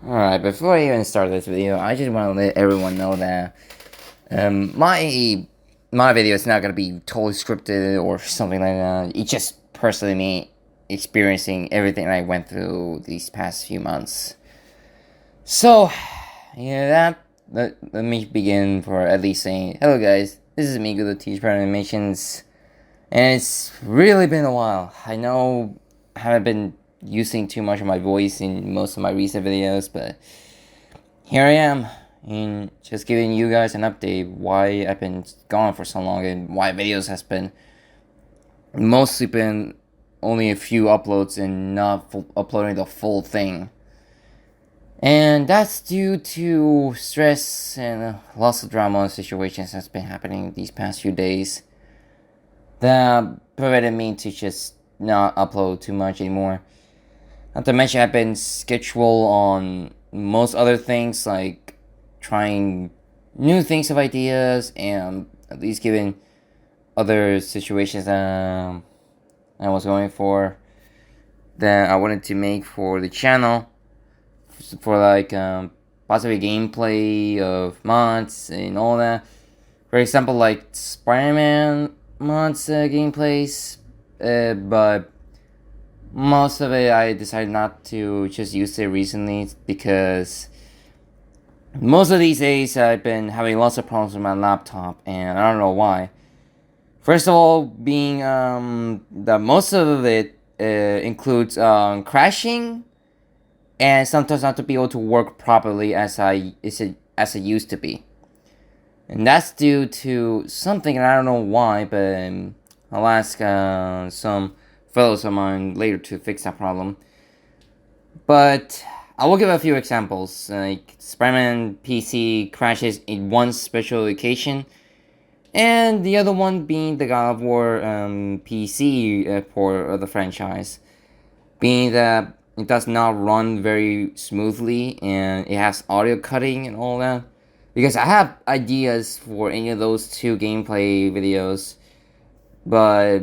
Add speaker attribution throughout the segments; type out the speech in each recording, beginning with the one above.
Speaker 1: Alright, before I even start this video, I just want to let everyone know that my video is not going to be totally scripted or something like that. It's just personally me experiencing everything I went through these past few months. So, let me begin for at least saying, hello guys, this is me, Good Teach Part Animations, and it's really been a while. I know I haven't been using too much of my voice in most of my recent videos, but here I am, and just giving you guys an update why I've been gone for so long and why videos has been mostly been only a few uploads and not uploading the full thing. And that's due to stress and lots of drama situations that's been happening these past few days that prevented me to just not upload too much anymore. Not to mention I've been scheduled on most other things like trying new things of ideas and at least giving other situations I was going for that I wanted to make for the channel for like possibly gameplay of mods and all that. For example, like Spider-Man mods gameplays, but most of it I decided not to just use it recently because most of these days I've been having lots of problems with my laptop and I don't know why. First of all, being that most of it includes crashing and sometimes not to be able to work properly as it used to be. And that's due to something, and I don't know why, but I'll ask some fellows of mine later to fix that problem. But I will give a few examples, like Spider-Man PC crashes in one special occasion, and the other one being the God of War PC port of the franchise, being that it does not run very smoothly and it has audio cutting and all that. Because I have ideas for any of those two gameplay videos, but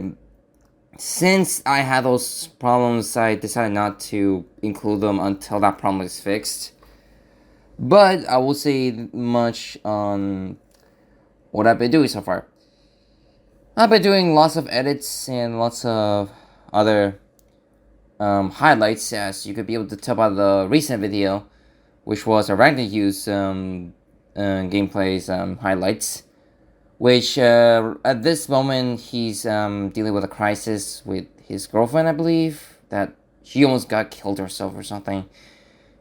Speaker 1: since I had those problems, I decided not to include them until that problem is fixed. But I will say much on what I've been doing so far. I've been doing lots of edits and lots of other highlights, as you could be able to tell by the recent video, which was a Ragnar use gameplay's highlights. Which at this moment he's dealing with a crisis with his girlfriend, I believe, that she almost got killed herself or something.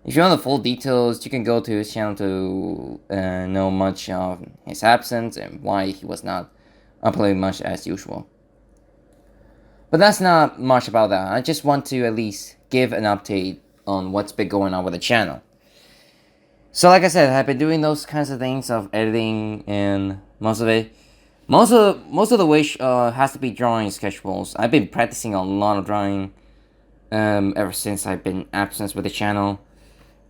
Speaker 1: If you want the full details, you can go to his channel to know much of his absence and why he was not uploading much as usual. But that's not much about that. I just want to at least give an update on what's been going on with the channel. So like I said, I've been doing those kinds of things of editing and most of it. Most of the wish has to be drawing schedules. I've been practicing a lot of drawing ever since I've been absent with the channel.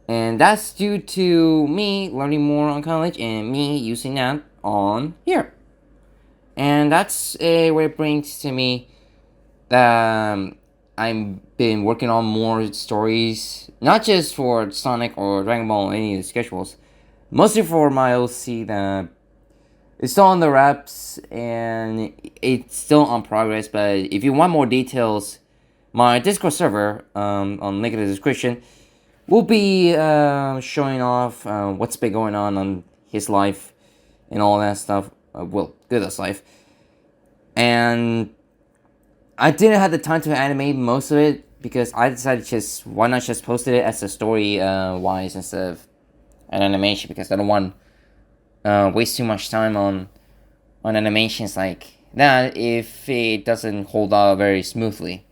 Speaker 1: And that's due to me learning more on college and me using that on here. And that's where it brings to me that I've been working on more stories, not just for Sonic or Dragon Ball or any of the schedules, mostly for my OC that it's still on the wraps and it's still on progress. But if you want more details, my Discord server, on link in the description, will be showing off what's been going on his life and all that stuff. Well, Good's life. And I didn't have the time to animate most of it because I decided why not just post it as a story wise instead of an animation, because I don't want waste too much time on animations like that if it doesn't hold out very smoothly.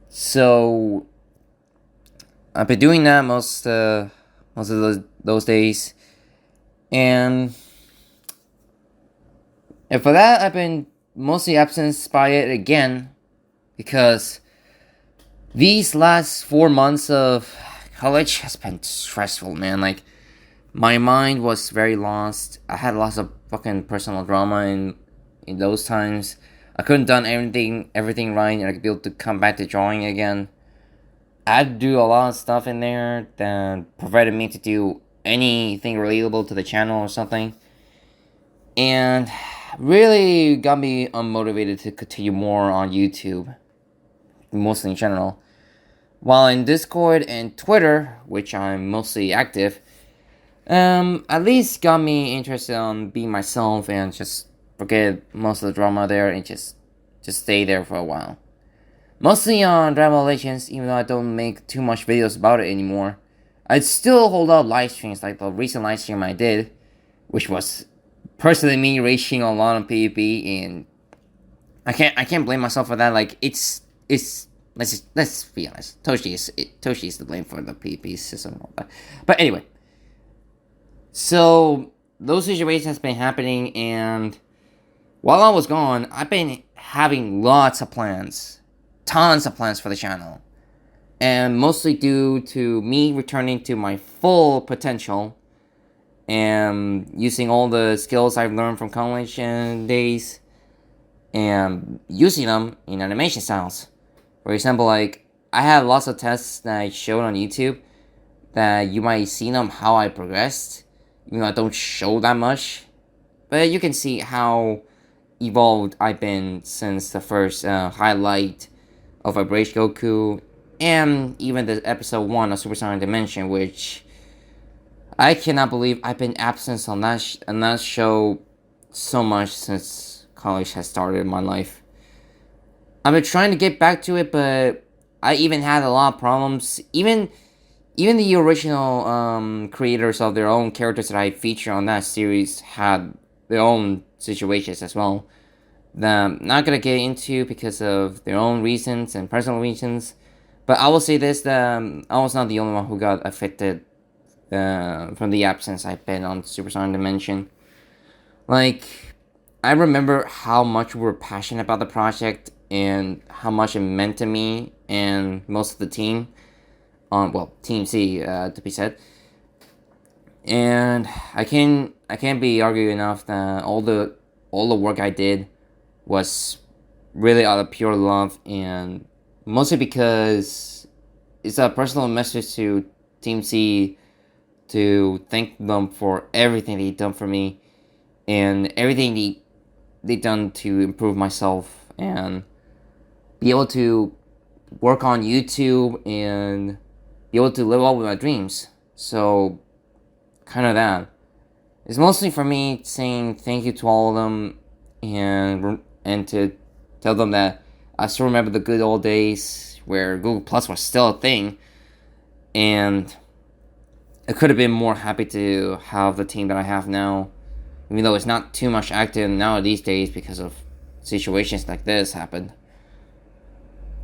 Speaker 1: So I've been doing that most of those days, and for that I've been mostly absent by it again because these last 4 months of college has been stressful, man. Like, my mind was very lost. I had lots of fucking personal drama in those times. I couldn't done everything right, and I could be able to come back to drawing again. I do a lot of stuff in there that prevented me to do anything relatable to the channel or something. And really got me unmotivated to continue more on YouTube, mostly in general. While in Discord and Twitter, which I'm mostly active, at least got me interested on being myself and just forget most of the drama there and just stay there for a while. Mostly on Dragon Ball Legends, even though I don't make too much videos about it anymore. I'd still hold up live streams like the recent live stream I did, which was personally me raging a lot on PvP, and I can't blame myself for that. Like it's let's be honest, Toshi is to blame for the PvP system and all that. But anyway, so those situations has been happening, and while I was gone, I've been having lots of plans, tons of plans for the channel, and mostly due to me returning to my full potential and using all the skills I've learned from college days and using them in animation styles. For example, like I had lots of tests that I showed on YouTube that you might see them how I progressed, even though I don't show that much. But you can see how evolved I've been since the first highlight of Vibration Goku and even the episode 1 of Super Saiyan Dimension, which I cannot believe I've been absent on that show so much since college has started in my life. I've been trying to get back to it, but I even had a lot of problems. Even the original creators of their own characters that I feature on that series had their own situations as well that I'm not gonna get into because of their own reasons and personal reasons. But I will say this: that I was not the only one who got affected from the absence I've been on Super Saiyan Dimension. Like, I remember how much we were passionate about the project and how much it meant to me and most of the team. Team C, to be said. And I can't be argued enough that all the work I did was really out of pure love, and mostly because it's a personal message to Team C to thank them for everything they done for me and everything they done to improve myself and be able to work on YouTube and be able to live up with my dreams. So, kind of that. It's mostly for me saying thank you to all of them and to tell them that I still remember the good old days where Google Plus was still a thing, and I could have been more happy to have the team that I have now, even though it's not too much active now these days because of situations like this happened.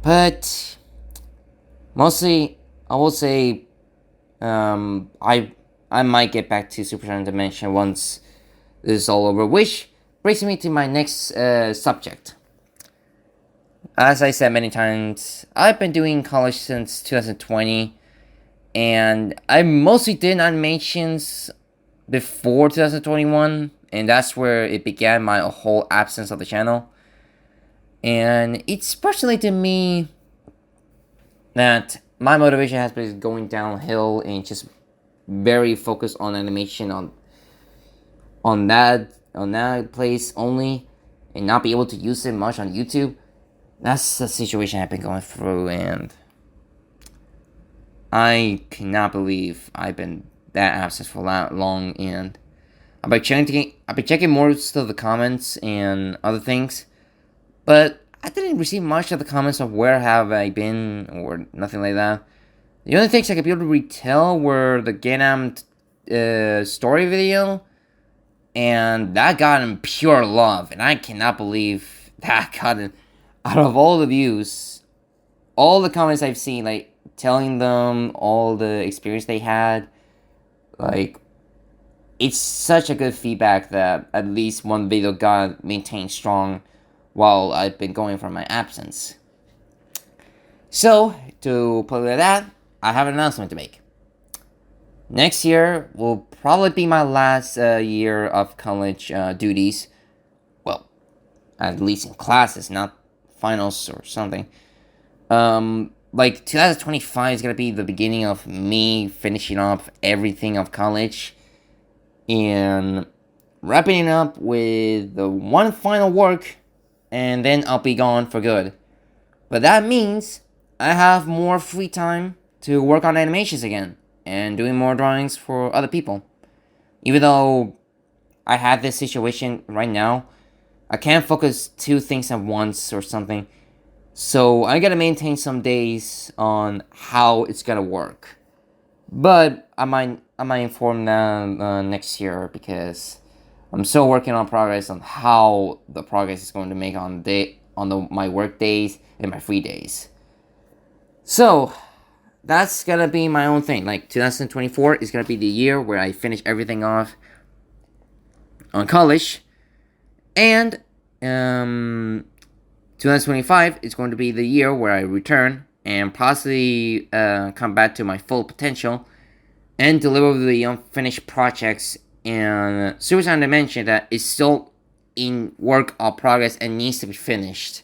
Speaker 1: But mostly, I will say, I might get back to Super Saiyan Dimension once this is all over, which brings me to my next subject. As I said many times, I've been doing college since 2020, and I mostly did animations before 2021, and that's where it began my whole absence of the channel. And it's personally to me that my motivation has been going downhill and just very focused on animation on that place only, and not be able to use it much on YouTube. That's the situation I've been going through, and I cannot believe I've been that absent for that long. And I've been checking most of the comments and other things, but I didn't receive much of the comments of where have I been or nothing like that. The only things I could be able to retell were the Ganam story video, and that got in pure love, and I cannot believe that got in. Out of all the views, all the comments I've seen, like telling them all the experience they had, like it's such a good feedback that at least one video got maintained strong while I've been going from my absence. So, to play with that, I have an announcement to make. Next year will probably be my last year of college duties. Well, at least in classes, not finals or something. like 2025 is gonna be the beginning of me finishing up everything of college and wrapping it up with the one final work, and then I'll be gone for good. But that means I have more free time to work on animations again and doing more drawings for other people. Even though I have this situation right now, I can't focus two things at once or something. So I gotta maintain some days on how it's gonna work. But I might inform them next year because I'm still working on progress on how the progress is going to make on my work days and my free days. So that's gonna be my own thing. Like 2024 is gonna be the year where I finish everything off on college, and 2025 is going to be the year where I return and possibly come back to my full potential and deliver the unfinished projects and Suicide Dimension that is still in work of progress and needs to be finished.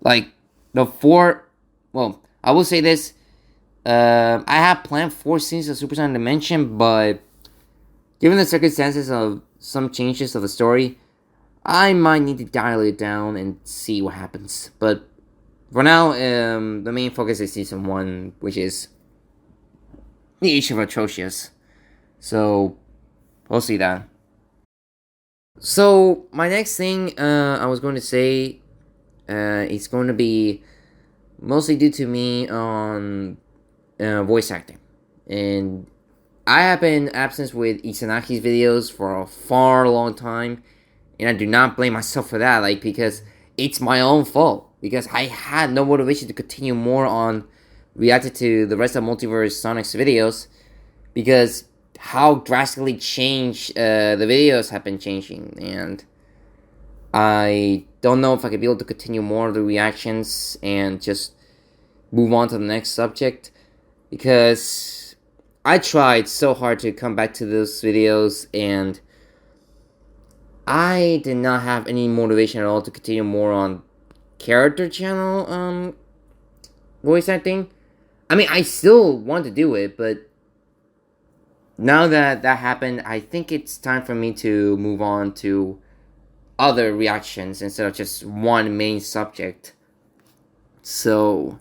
Speaker 1: Like well, I will say this. I have planned 4 seasons of Super Saiyan Dimension, but given the circumstances of some changes of the story, I might need to dial it down and see what happens. But for now, the main focus is season 1, which is the Age of Atrocious. So we'll see that. So my next thing I was going to say is going to be mostly due to me on voice acting, and I have been absent with Izanagi's videos for a far long time, and I do not blame myself for that, like, because it's my own fault, because I had no motivation to continue more on reacting to the rest of Multiverse Sonic's videos, because how drastically changed the videos have been changing, and I don't know if I could be able to continue more of the reactions and just move on to the next subject, because I tried so hard to come back to those videos, and I did not have any motivation at all to continue more on character channel voice acting. I mean, I still want to do it, but now that that happened, I think it's time for me to move on to other reactions instead of just one main subject. So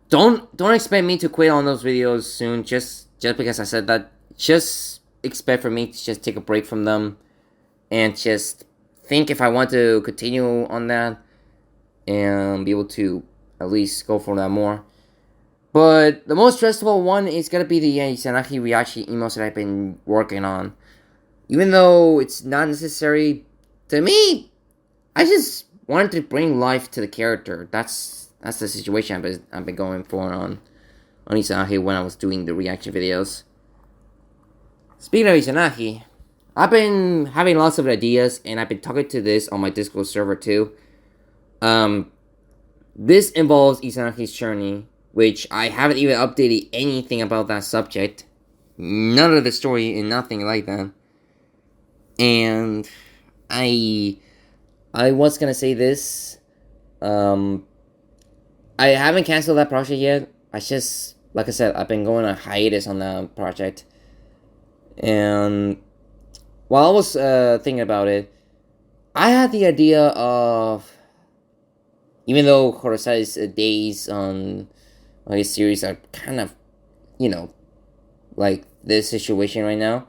Speaker 1: don't expect me to quit on those videos soon just because I said that. Just expect for me to just take a break from them and just think if I want to continue on that and be able to at least go for that more. But the most stressful one is gonna be the Izanagi reaction emotes that I've been working on. Even though it's not necessary to me, I just wanted to bring life to the character. That's the situation I've been going for on Izanagi when I was doing the reaction videos. Speaking of Izanagi, I've been having lots of ideas, and I've been talking to this on my Discord server too. This involves Izanagi's journey, which I haven't even updated anything about that subject. None of the story and nothing like that. And I was gonna say this. I haven't canceled that project yet. I just, like I said, I've been going on hiatus on that project. And while I was thinking about it, I had the idea of, even though Horosai's days on his series are kind of, like this situation right now,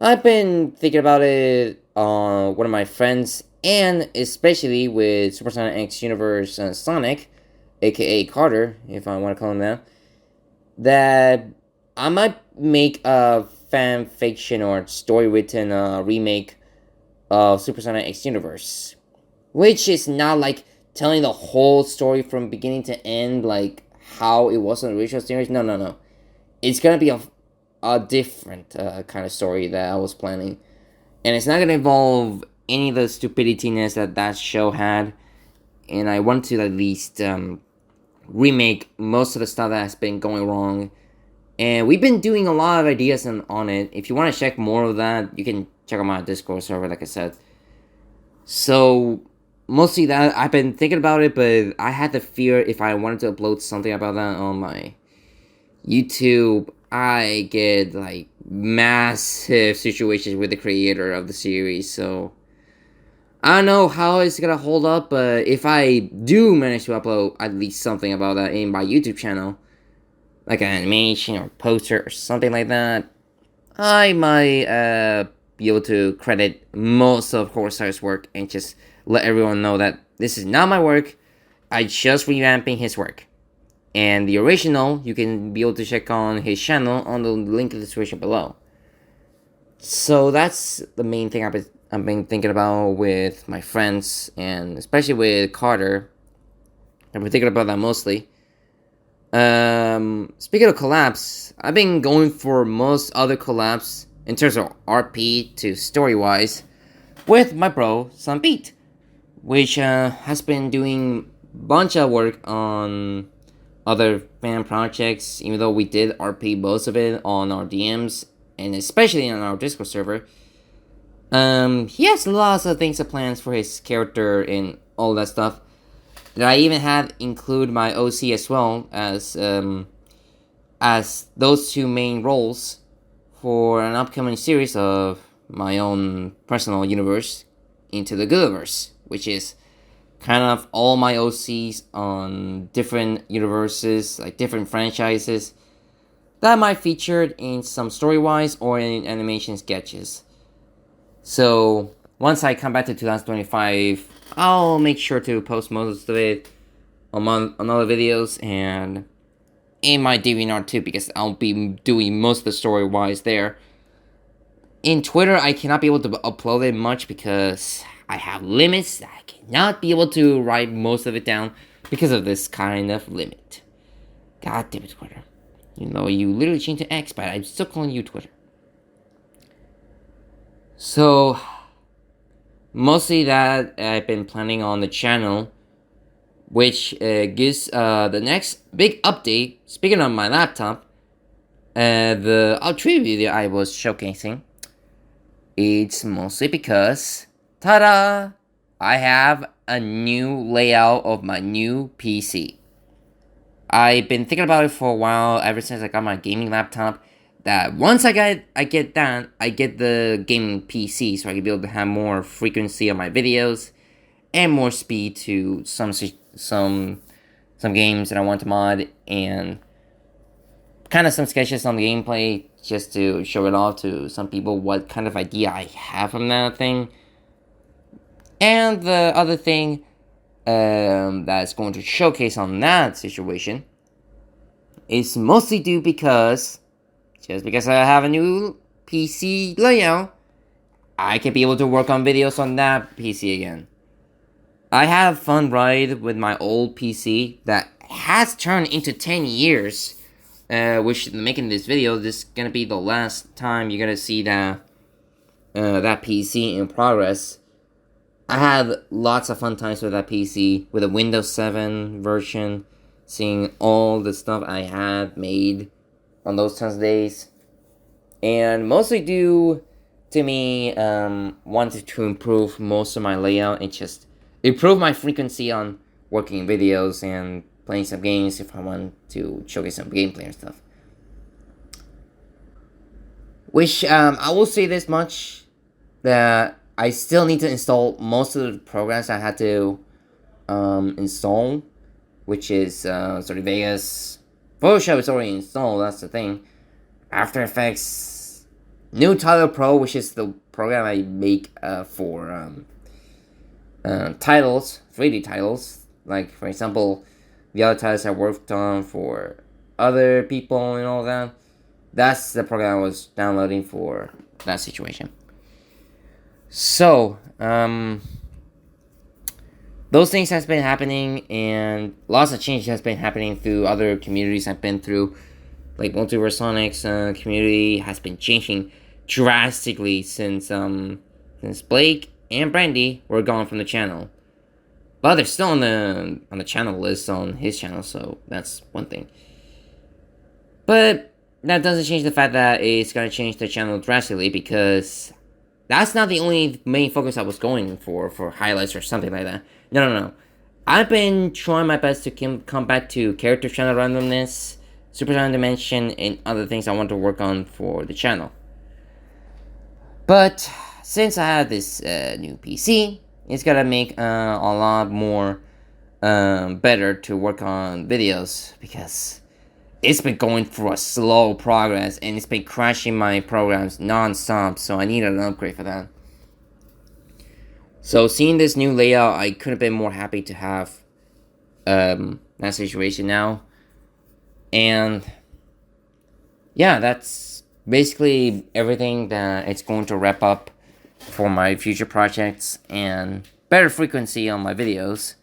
Speaker 1: I've been thinking about it on one of my friends, and especially with Super Sonic X Universe Sonic, aka Carter, if I want to call him that I might make a fan fiction or story written remake of Super Sonic X Universe, which is not like telling the whole story from beginning to end, like how it was in the original series. No. It's gonna be a different kind of story that I was planning, and it's not gonna involve any of the stupidityness that show had. And I want to at least remake most of the stuff that has been going wrong. And we've been doing a lot of ideas on it. If you want to check more of that, you can check out my Discord server, like I said. So mostly that I've been thinking about it, but I had the fear if I wanted to upload something about that on my YouTube, I get like massive situations with the creator of the series. So I don't know how it's gonna hold up, but if I do manage to upload at least something about that in my YouTube channel, like an animation or poster or something like that, I might be able to credit most of Horstar's work and just let everyone know that this is not my work. I just revamping his work. And the original, you can be able to check on his channel on the link in the description below. So that's the main thing I've been thinking about with my friends, and especially with Carter. I've been thinking about that mostly. Speaking of collabs, I've been going for most other collabs in terms of RP to story-wise with my bro, Sunbeat, which has been doing a bunch of work on other fan projects, even though we did RP most of it on our DMs, and especially on our Discord server. He has lots of things and plans for his character and all that stuff. That I even had include my OC as well as those two main roles for an upcoming series of my own personal universe, Into the Goodiverse, which is kind of all my OCs on different universes, like different franchises, that might featured in some story-wise or in animation sketches. So once I come back to 2025, I'll make sure to post most of it on other videos and in my DeviantArt too, because I'll be doing most of the story-wise there. In Twitter, I cannot be able to upload it much because I have limits. I cannot be able to write most of it down because of this kind of limit. God damn it, Twitter. You know, you literally changed to X, but I'm still calling you Twitter. So, mostly that I've been planning on the channel, which gives the next big update. Speaking of my laptop, the Ultra video I was showcasing, it's mostly because, ta-da! I have a new layout of my new PC. I've been thinking about it for a while, ever since I got my gaming laptop, that once I get that, I get the gaming PC, so I can be able to have more frequency on my videos, and more speed to some games that I want to mod, and kind of some sketches on the gameplay, just to show it off to some people what kind of idea I have from that thing. And the other thing that's going to showcase on that situation is mostly due because, just because I have a new PC layout, I can be able to work on videos on that PC again. I had a fun ride with my old PC that has turned into 10 years, which making this video, this is gonna be the last time you're gonna see that PC in progress. I had lots of fun times with that PC, with a Windows 7 version, seeing all the stuff I had made on those 10 days. And mostly due to me wanting to improve most of my layout and just improve my frequency on working videos and playing some games if I want to showcase some gameplay and stuff. Which, I will say this much, that I still need to install most of the programs I had to install, which is sort of Vegas. Photoshop is already installed, that's the thing. After Effects, New Title Pro, which is the program I make for titles, 3D titles. Like, for example, the other titles I worked on for other people and all that. That's the program I was downloading for that situation. So, those things has been happening, and lots of change has been happening through other communities I've been through. Like, Multiverse Sonic's community has been changing drastically since Blake and Brandy were gone from the channel. But they're still on the channel list on his channel, so that's one thing. But that doesn't change the fact that it's gonna change the channel drastically, because That's not the only main focus I was going for highlights or something like that. No. I've been trying my best to come back to character channel randomness, super channel dimension, and other things I want to work on for the channel. But since I have this new PC, it's gonna make a lot more better to work on videos, because it's been going through a slow progress and it's been crashing my programs non-stop, so I need an upgrade for that. So seeing this new layout, I couldn't have been more happy to have that situation now. And yeah, that's basically everything that it's going to wrap up for my future projects and better frequency on my videos.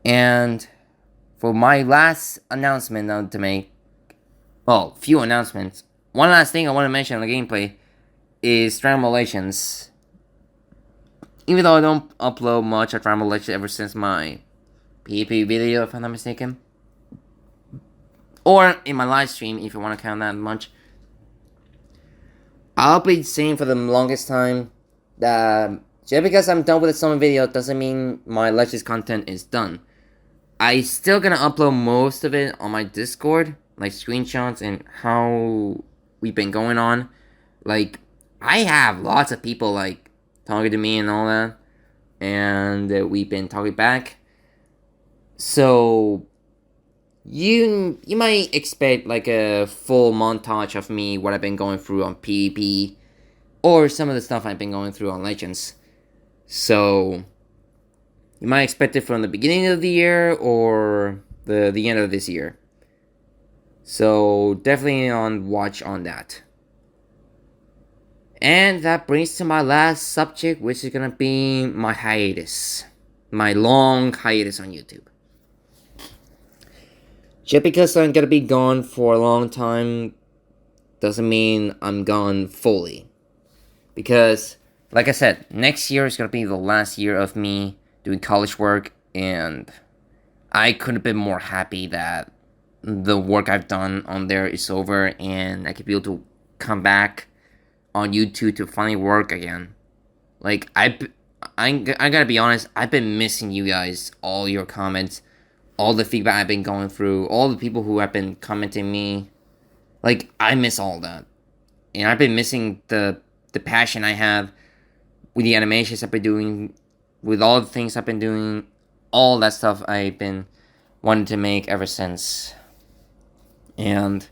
Speaker 1: And for my last announcement to make, well, few announcements. One last thing I want to mention on the gameplay is Dragon Ball Legends. Even though I don't upload much of Dragon Ball Legends ever since my PvP video, if I'm not mistaken, or in my live stream, if you want to count that much, I'll be saying for the longest time that just because I'm done with the summer video doesn't mean my Legends content is done. I still gonna upload most of it on my Discord, like screenshots and how we've been going on. Like, I have lots of people like talking to me and all that, and we've been talking back. So you might expect like a full montage of me, what I've been going through on PvP, or some of the stuff I've been going through on Legends. So you might expect it from the beginning of the year or the end of this year. So definitely on watch on that. And that brings to my last subject, which is gonna be my hiatus. My long hiatus on YouTube. Just because I'm gonna be gone for a long time doesn't mean I'm gone fully. Because, like I said, next year is gonna be the last year of me doing college work, and I couldn't have been more happy that the work I've done on there is over and I could be able to come back on YouTube to finally work again. Like, I gotta be honest, I've been missing you guys, all your comments, all the feedback I've been going through, all the people who have been commenting me. Like, I miss all that. And I've been missing the passion I have with the animations I've been doing, with all the things I've been doing, all that stuff I've been wanting to make ever since. And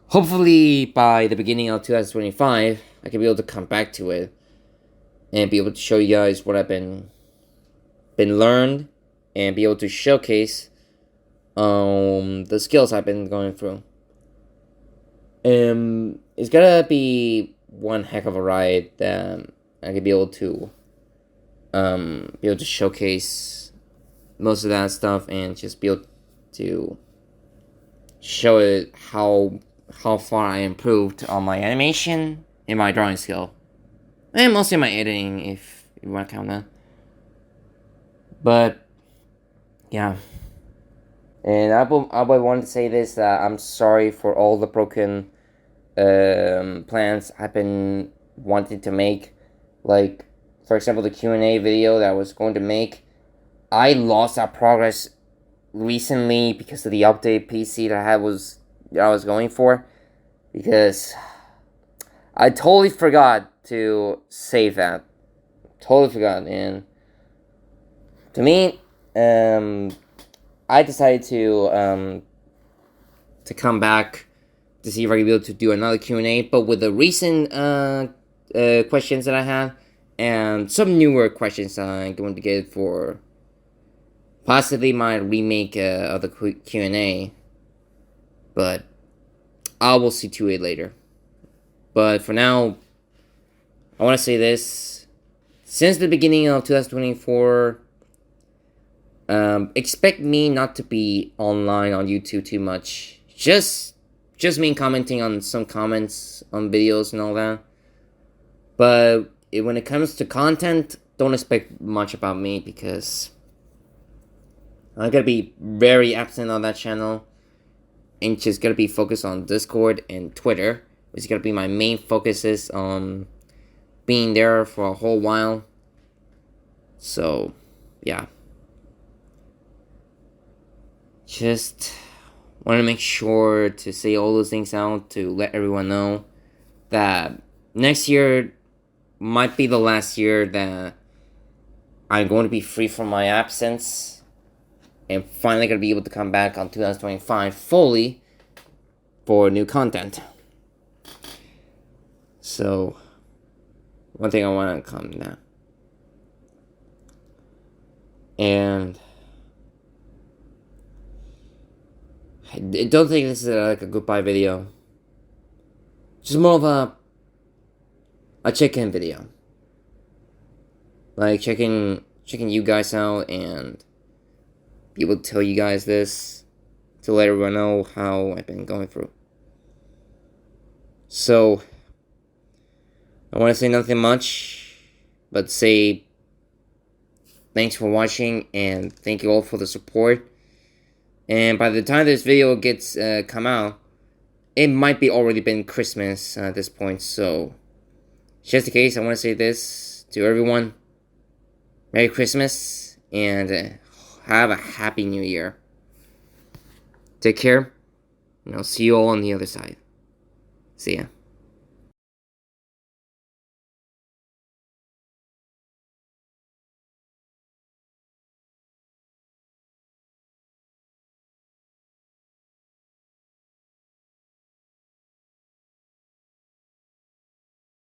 Speaker 1: hopefully by the beginning of 2025, I can be able to come back to it and be able to show you guys what I've been learned, and be able to showcase the skills I've been going through. It's gonna be one heck of a ride that I could be able to showcase most of that stuff and just be able to show it how far I improved on my animation and my drawing skill, and mostly my editing, if you want to count that. But yeah, and I would want to say this, that I'm sorry for all the broken plans I've been wanting to make. Like, for example, the Q&A video that I was going to make, I lost that progress recently because of the update PC that I was going for, because I totally forgot to save that. Totally forgot. And to me, I decided to come back to see if I could be able to do another Q&A, but with the recent questions that I have, and some newer questions I'm going to get for possibly my remake of the Q&A, but I will see to it later. But for now, I want to say this: since the beginning of 2024, expect me not to be online on YouTube too much. Just me commenting on some comments on videos and all that. But when it comes to content, don't expect much about me, because I'm gonna be very absent on that channel, and just gonna be focused on Discord and Twitter, which is gonna be my main focuses on being there for a whole while. So, yeah. Just want to make sure to say all those things out to let everyone know that next year might be the last year that I'm going to be free from my absence and finally going to be able to come back on 2025 fully for new content. So, one thing I want to come now. And I don't think this is like a goodbye video. Just more of a check-in video. Like checking you guys out and be able to tell you guys this to let everyone know how I've been going through. So I want to say nothing much, but say thanks for watching and thank you all for the support. And by the time this video gets come out, it might be already been Christmas at this point. So just in case, I want to say this to everyone. Merry Christmas, and have a Happy New Year. Take care, and I'll see you all on the other side. See ya.